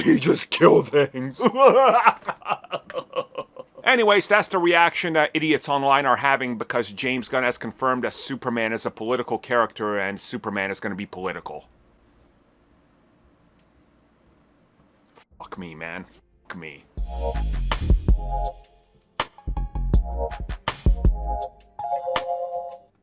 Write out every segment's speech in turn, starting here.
he just killed things. Anyways, that's the reaction that idiots online are having because James Gunn has confirmed that Superman is a political character and Superman is going to be political. Fuck me, man. Fuck me.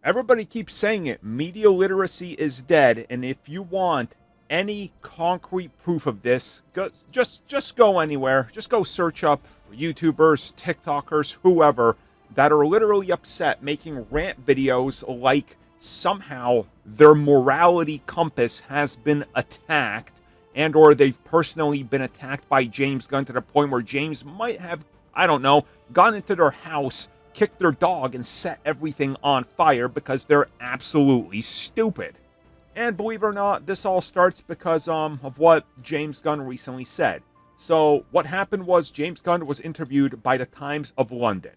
Everybody keeps saying it. Media literacy is dead, and if you want any concrete proof of this, just go anywhere. Just go search up YouTubers, TikTokers, whoever, that are literally upset making rant videos like somehow their morality compass has been attacked, and or they've personally been attacked by James Gunn to the point where James might have, I don't know, gone into their house, kicked their dog, and set everything on fire because they're absolutely stupid. And believe it or not, this all starts because of what James Gunn recently said. So what happened was James Gunn was interviewed by the Times of London,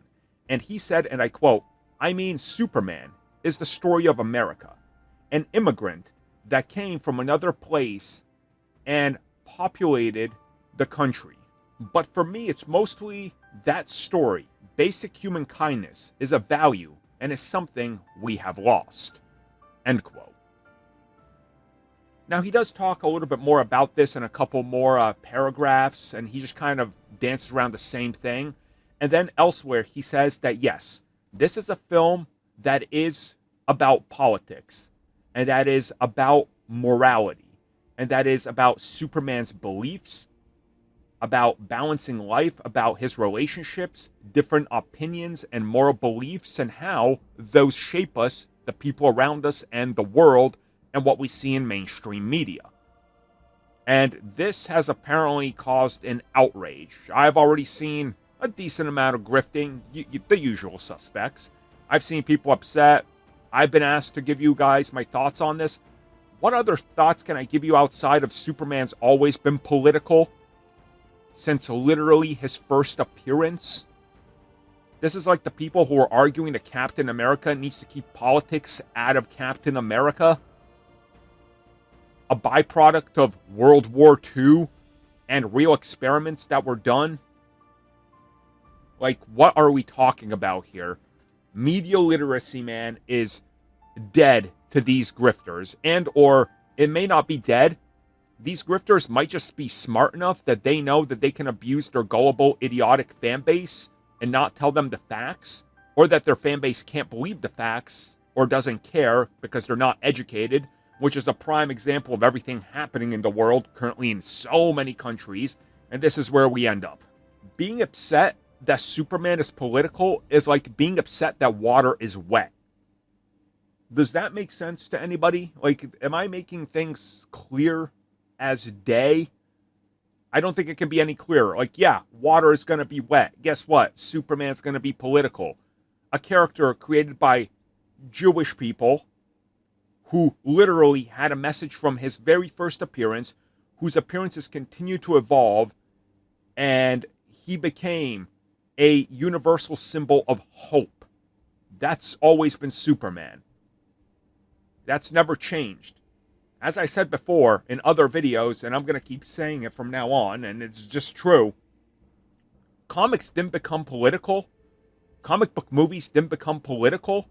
and he said, and I quote, "I mean, Superman is the story of America, an immigrant that came from another place and populated the country. But for me, it's mostly that story. Basic human kindness is a value and is something we have lost." End quote. Now, he does talk a little bit more about this in a couple more paragraphs, and he just kind of dances around the same thing. And then elsewhere, he says that, yes, this is a film that is about politics, and that is about morality, and that is about Superman's beliefs, about balancing life, about his relationships, different opinions and moral beliefs, and how those shape us, the people around us, and the world, and what we see in mainstream media. And this has apparently caused an outrage. I've already seen a decent amount of grifting, the usual suspects. I've seen people upset. I've been asked to give you guys my thoughts on this. What other thoughts can I give you outside of Superman's always been political since literally his first appearance? This is like the people who are arguing that Captain America needs to keep politics out of Captain America. A byproduct of World War II and real experiments that were done. Like, what are we talking about here? Media literacy, man, is dead to these grifters. And or it may not be dead. These grifters might just be smart enough that they know that they can abuse their gullible, idiotic fan base and not tell them the facts. Or that their fan base can't believe the facts or doesn't care because they're not educated, which is a prime example of everything happening in the world currently in so many countries, and this is where we end up. Being upset that Superman is political is like being upset that water is wet. Does that make sense to anybody? Like, am I making things clear as day? I don't think it can be any clearer. Like, yeah, water is going to be wet. Guess what? Superman's going to be political. A character created by Jewish people who literally had a message from his very first appearance, whose appearances continue to evolve, and he became a universal symbol of hope. That's always been Superman. That's never changed. As I said before in other videos, and I'm going to keep saying it from now on, and it's just true, comics didn't become political. Comic book movies didn't become political.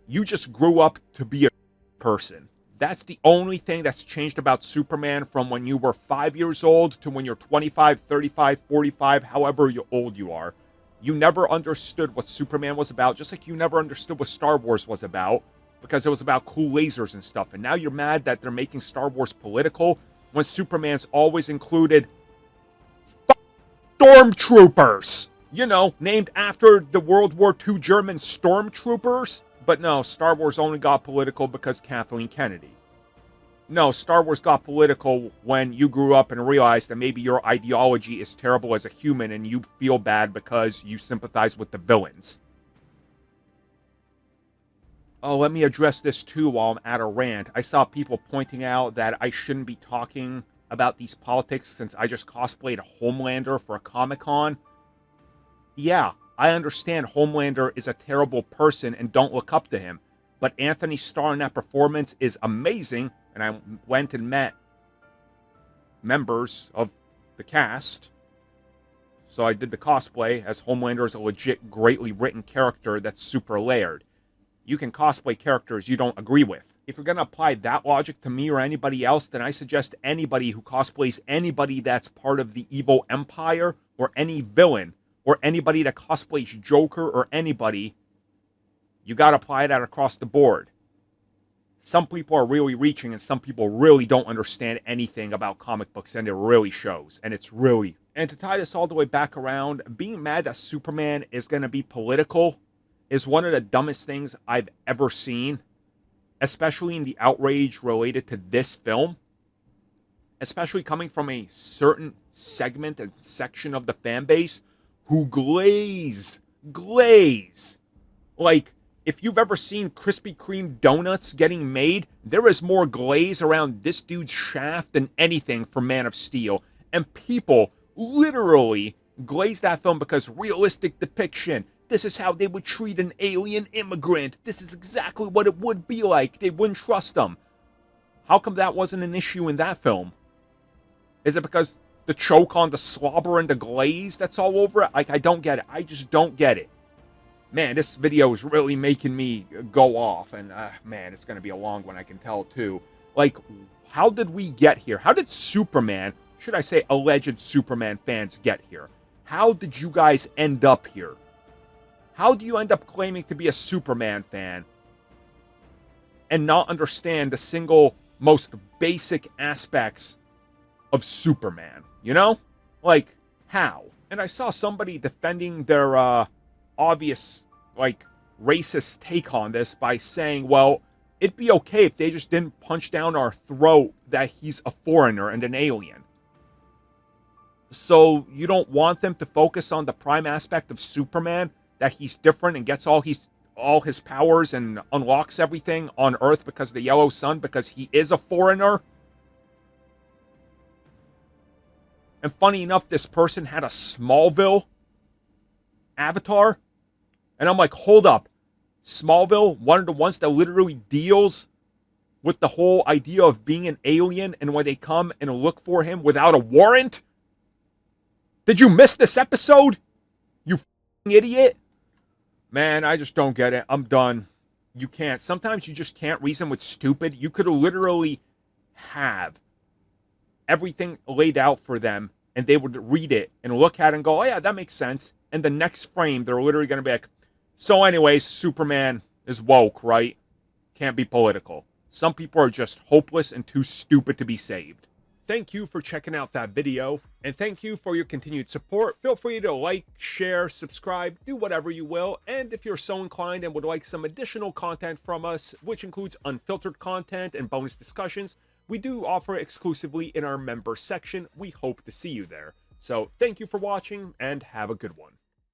You just grew up to be a person. That's the only thing that's changed about Superman from when you were 5 years old to when you're 25, 35, 45, however old you are. You never understood what Superman was about, just like you never understood what Star Wars was about, because it was about cool lasers and stuff. And now you're mad that they're making Star Wars political when Superman's always included stormtroopers. You know, named after the World War II German stormtroopers. But no, Star Wars only got political because Kathleen Kennedy. No, Star Wars got political when you grew up and realized that maybe your ideology is terrible as a human and you feel bad because you sympathize with the villains. Oh, let me address this too while I'm at a rant. I saw people pointing out that I shouldn't be talking about these politics since I just cosplayed Homelander for a Comic-Con. Yeah, I understand Homelander is a terrible person and don't look up to him, but Anthony Starr in that performance is amazing, and I went and met members of the cast. So I did the cosplay, as Homelander is a legit, greatly written character that's super layered. You can cosplay characters you don't agree with. If you're going to apply that logic to me or anybody else, then I suggest anybody who cosplays anybody that's part of the evil empire, or any villain, or anybody that cosplays Joker or anybody, you got to apply that across the board. Some people are really reaching, and some people really don't understand anything about comic books, and it really shows. And it's really... And to tie this all the way back around, being mad that Superman is going to be political is one of the dumbest things I've ever seen. Especially in the outrage related to this film. Especially coming from a certain segment and section of the fan base who glaze. Like, if you've ever seen Krispy Kreme donuts getting made, there is more glaze around this dude's shaft than anything for Man of Steel. And people literally glaze that film because realistic depiction. This is how they would treat an alien immigrant. This is exactly what it would be like. They wouldn't trust them. How come that wasn't an issue in that film? Is it because the choke on the slobber and the glaze that's all over it? Like, I don't get it. I just don't get it. Man, this video is really making me go off. And, man, it's going to be a long one, I can tell, too. Like, how did we get here? How did Superman, should I say alleged Superman fans, get here? How did you guys end up here? How do you end up claiming to be a Superman fan and not understand the single most basic aspects of Superman? You know? Like, how? And I saw somebody defending their obvious, like, racist take on this by saying, well, it'd be okay if they just didn't punch down our throat that he's a foreigner and an alien. So you don't want them to focus on the prime aspect of Superman, that he's different and gets all his powers and unlocks everything on Earth because of the yellow sun, because he is a foreigner? And funny enough, this person had a Smallville avatar. And I'm like, hold up. Smallville, one of the ones that literally deals with the whole idea of being an alien, and when they come and look for him without a warrant? Did you miss this episode? You f***ing idiot. Man, I just don't get it. I'm done. You can't. Sometimes you just can't reason with stupid. You could literally have everything laid out for them, and they would read it and look at it and go, oh yeah, that makes sense. And the next frame, they're literally going to be like, so anyways, Superman is woke, right? Can't be political. Some people are just hopeless and too stupid to be saved. Thank you for checking out that video, and thank you for your continued support. Feel free to like, share, subscribe, do whatever you will, and if you're so inclined and would like some additional content from us, which includes unfiltered content and bonus discussions, we do offer exclusively in our member section. We hope to see you there. So thank you for watching, and have a good one.